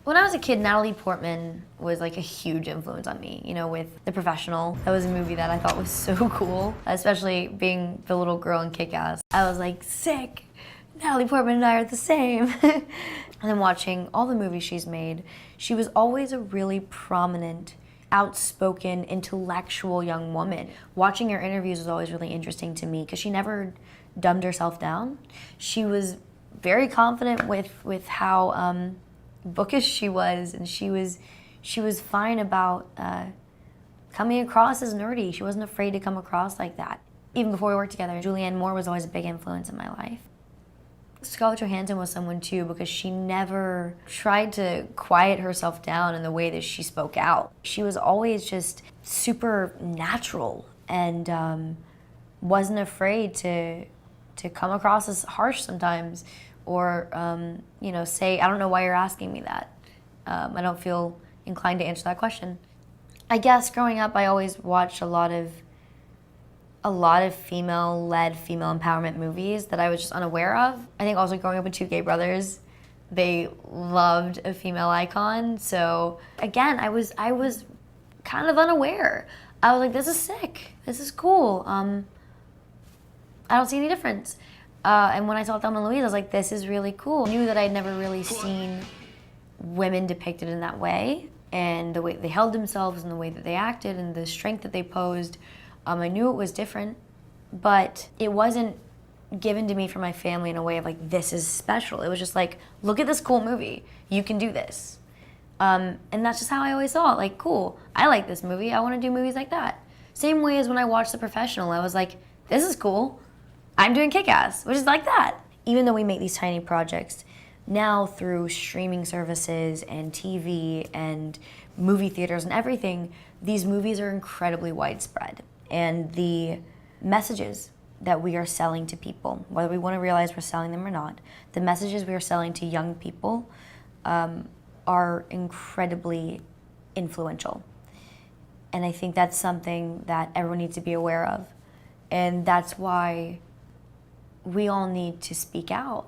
When I was a kid, Natalie Portman was like a huge influence on me, you know, with The Professional. That was a movie that I thought was so cool, especially being the little girl in Kick-Ass. I was like, sick! Natalie Portman and I are the same. And then watching all the movies she's made, she was always a really prominent, outspoken, intellectual young woman. Watching her interviews was always really interesting to me because she never dumbed herself down. She was very confident with how bookish she was, and she was fine about coming across as nerdy. She wasn't afraid to come across like that. Even before we worked together, Julianne Moore was always a big influence in my life. Scarlett Johansson was someone too, because she never tried to quiet herself down in the way that she spoke out. She was always just super natural and wasn't afraid to come across as harsh sometimes, or you know, say, I don't know why you're asking me that. I don't feel inclined to answer that question. I guess growing up, I always watched a lot of female-led, female empowerment movies that I was just unaware of. I think also growing up with two gay brothers, they loved a female icon. So again, I was kind of unaware. I was like, this is sick. This is cool. I don't see any difference. And when I saw Thelma and Louise, I was like, this is really cool. I knew that I'd never really seen women depicted in that way, and the way they held themselves and the way that they acted and the strength that they posed. I knew it was different, but it wasn't given to me from my family in a way of like, this is special. It was just like, look at this cool movie. You can do this. And that's just how I always saw it. Like, cool, I like this movie. I want to do movies like that. Same way as when I watched The Professional, I was like, this is cool. I'm doing Kick-Ass, which is like that. Even though we make these tiny projects, now through streaming services and TV and movie theaters and everything, these movies are incredibly widespread. And the messages that we are selling to people, whether we want to realize we're selling them or not, the messages we are selling to young people are incredibly influential. And I think that's something that everyone needs to be aware of. And that's why we all need to speak out